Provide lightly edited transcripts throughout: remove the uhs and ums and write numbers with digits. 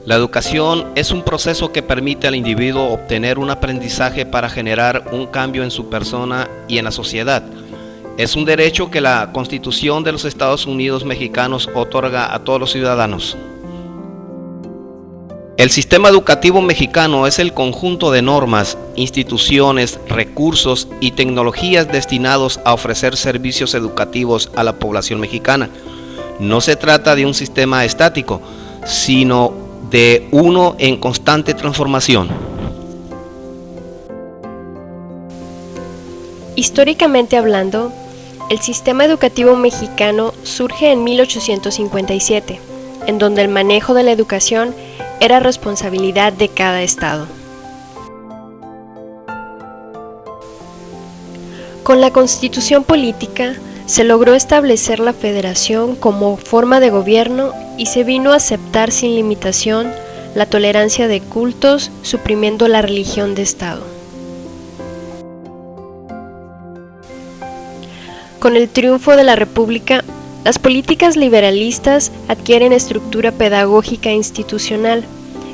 La educación es un proceso que permite al individuo obtener un aprendizaje para generar un cambio en su persona y en la sociedad. Es un derecho que la Constitución de los Estados Unidos mexicanos otorga a todos los ciudadanos. El sistema educativo mexicano es el conjunto de normas, instituciones, recursos y tecnologías destinados a ofrecer servicios educativos a la población mexicana. No se trata de un sistema estático, sino de uno en constante transformación. Históricamente hablando, el sistema educativo mexicano surge en 1857, en donde el manejo de la educación era responsabilidad de cada estado. Con la Constitución política se logró establecer la federación como forma de gobierno y se vino a aceptar sin limitación la tolerancia de cultos, suprimiendo la religión de Estado. Con el triunfo de la República, las políticas liberalistas adquieren estructura pedagógica institucional.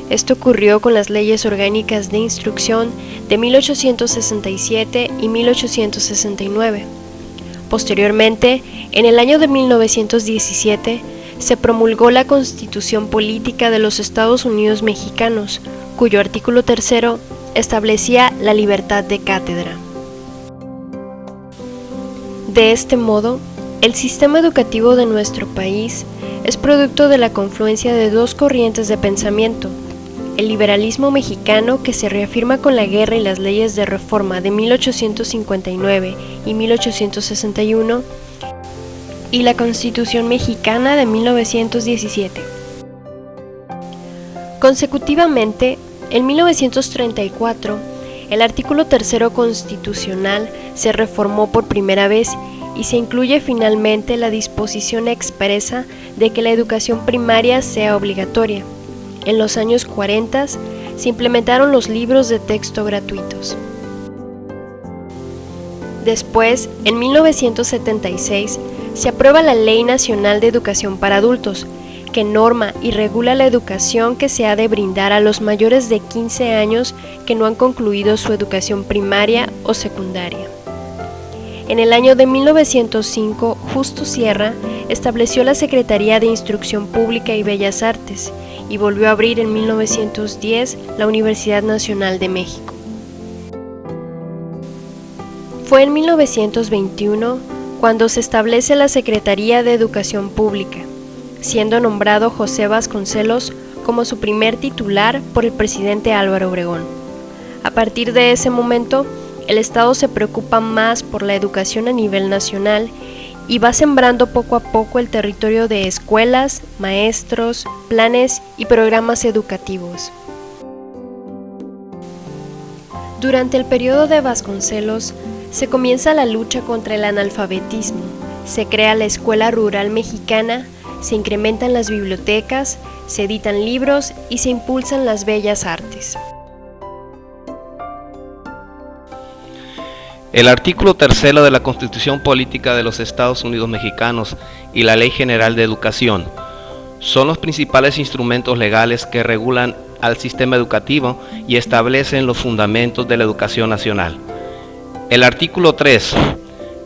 Esto ocurrió con las leyes orgánicas de instrucción de 1867 y 1869. Posteriormente, en el año de 1917, se promulgó la Constitución Política de los Estados Unidos Mexicanos, cuyo artículo 3 establecía la libertad de cátedra. De este modo, el sistema educativo de nuestro país es producto de la confluencia de dos corrientes de pensamiento: el liberalismo mexicano, que se reafirma con la guerra y las leyes de reforma de 1859 y 1861, y la Constitución mexicana de 1917. Consecutivamente, en 1934, el artículo 3 constitucional se reformó por primera vez y se incluye finalmente la disposición expresa de que la educación primaria sea obligatoria. En los años 40 se implementaron los libros de texto gratuitos. Después, en 1976, se aprueba la Ley Nacional de Educación para Adultos, que norma y regula la educación que se ha de brindar a los mayores de 15 años que no han concluido su educación primaria o secundaria. En el año de 1905, Justo Sierra estableció la Secretaría de Instrucción Pública y Bellas Artes y volvió a abrir en 1910 la Universidad Nacional de México. Fue en 1921 cuando se establece la Secretaría de Educación Pública, siendo nombrado José Vasconcelos como su primer titular por el presidente Álvaro Obregón. A partir de ese momento, el Estado se preocupa más por la educación a nivel nacional y va sembrando poco a poco el territorio de escuelas, maestros, planes y programas educativos. Durante el periodo de Vasconcelos, se comienza la lucha contra el analfabetismo, se crea la Escuela Rural Mexicana, se incrementan las bibliotecas, se editan libros y se impulsan las bellas artes. El artículo 3 de la Constitución Política de los Estados Unidos Mexicanos y la Ley General de Educación son los principales instrumentos legales que regulan al sistema educativo y establecen los fundamentos de la educación nacional. El artículo 3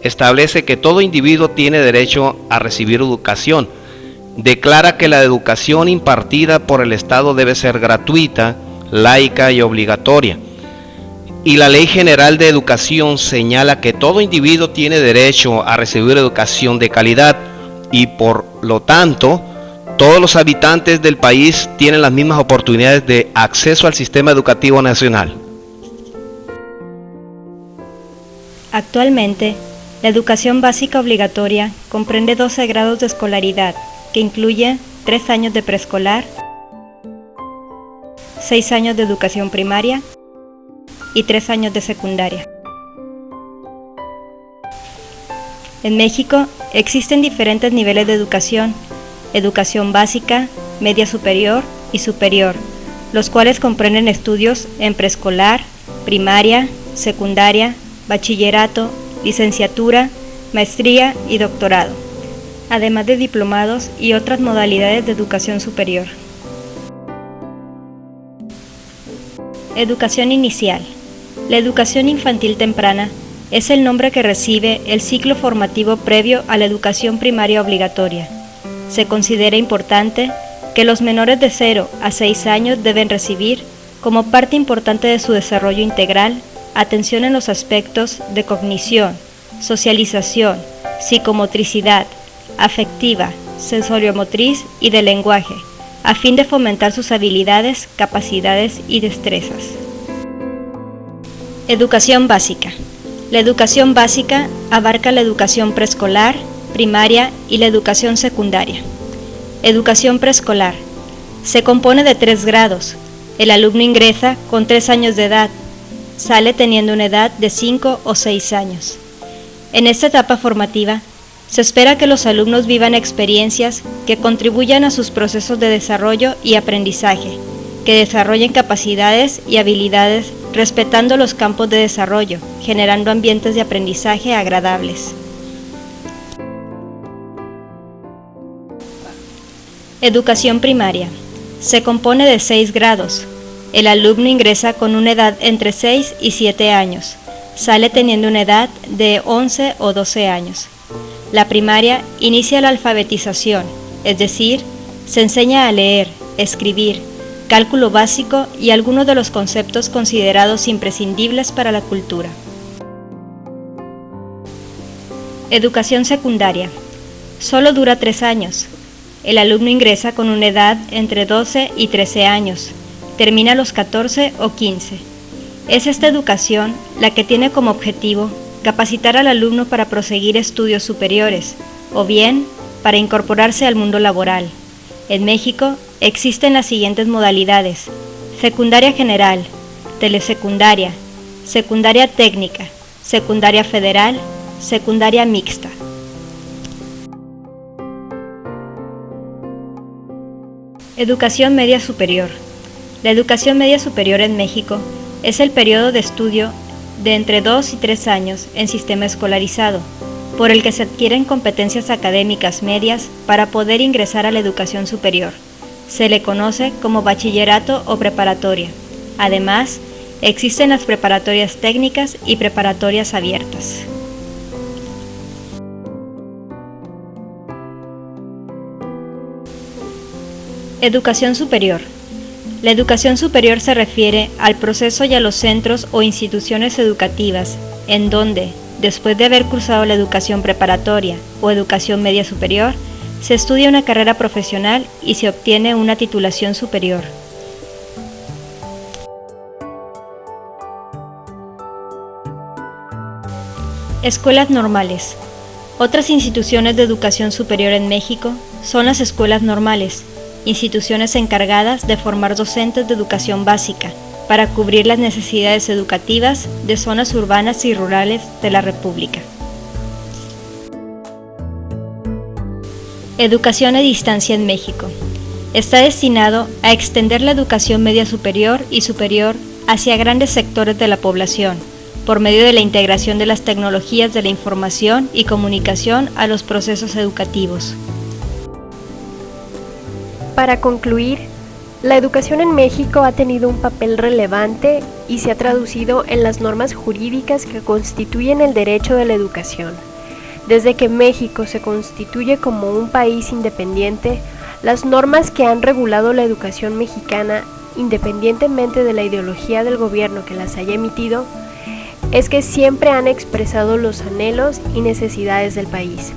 establece que todo individuo tiene derecho a recibir educación. Declara que la educación impartida por el Estado debe ser gratuita, laica y obligatoria. Y la Ley General de Educación señala que todo individuo tiene derecho a recibir educación de calidad y por lo tanto todos los habitantes del país tienen las mismas oportunidades de acceso al sistema educativo nacional. Actualmente, la educación básica obligatoria comprende 12 grados de escolaridad, que incluye 3 años de preescolar, 6 años de educación primaria y 3 años de secundaria. En México existen diferentes niveles de educación: educación básica, media superior y superior, los cuales comprenden estudios en preescolar, primaria, secundaria, bachillerato, licenciatura, maestría y doctorado, además de diplomados y otras modalidades de educación superior. Educación inicial. La educación infantil temprana es el nombre que recibe el ciclo formativo previo a la educación primaria obligatoria. Se considera importante que los menores de 0 a 6 años deben recibir, como parte importante de su desarrollo integral, atención en los aspectos de cognición, socialización, psicomotricidad, afectiva, sensoriomotriz y de lenguaje, a fin de fomentar sus habilidades, capacidades y destrezas. Educación básica. La educación básica abarca la educación preescolar, primaria y la educación secundaria. Educación preescolar. Se compone de 3 grados. El alumno ingresa con 3 años de edad, sale teniendo una edad de 5 o 6 años. En esta etapa formativa, se espera que los alumnos vivan experiencias que contribuyan a sus procesos de desarrollo y aprendizaje, que desarrollen capacidades y habilidades respetando los campos de desarrollo, generando ambientes de aprendizaje agradables. Educación primaria. Se compone de 6 grados. El alumno ingresa con una edad entre 6 y 7 años. Sale teniendo una edad de 11 o 12 años. La primaria inicia la alfabetización, es decir, se enseña a leer, escribir, cálculo básico y algunos de los conceptos considerados imprescindibles para la cultura. Educación secundaria. Solo dura 3 años. El alumno ingresa con una edad entre 12 y 13 años. Termina a los 14 o 15. Es esta educación la que tiene como objetivo capacitar al alumno para proseguir estudios superiores, o bien para incorporarse al mundo laboral. En México existen las siguientes modalidades: secundaria general, telesecundaria, secundaria técnica, secundaria federal, secundaria mixta. Educación media superior. La educación media superior en México es el periodo de estudio de entre 2 y 3 años en sistema escolarizado, por el que se adquieren competencias académicas medias para poder ingresar a la educación superior. Se le conoce como bachillerato o preparatoria. Además, existen las preparatorias técnicas y preparatorias abiertas. Educación superior. La educación superior se refiere al proceso y a los centros o instituciones educativas, en donde, después de haber cursado la educación preparatoria o educación media superior, se estudia una carrera profesional y se obtiene una titulación superior. Escuelas normales. Otras instituciones de educación superior en México son las escuelas normales, instituciones encargadas de formar docentes de educación básica para cubrir las necesidades educativas de zonas urbanas y rurales de la República. Educación a distancia en México. Está destinado a extender la educación media superior y superior hacia grandes sectores de la población, por medio de la integración de las tecnologías de la información y comunicación a los procesos educativos. Para concluir, la educación en México ha tenido un papel relevante y se ha traducido en las normas jurídicas que constituyen el derecho de la educación. Desde que México se constituye como un país independiente, las normas que han regulado la educación mexicana, independientemente de la ideología del gobierno que las haya emitido, es que siempre han expresado los anhelos y necesidades del país.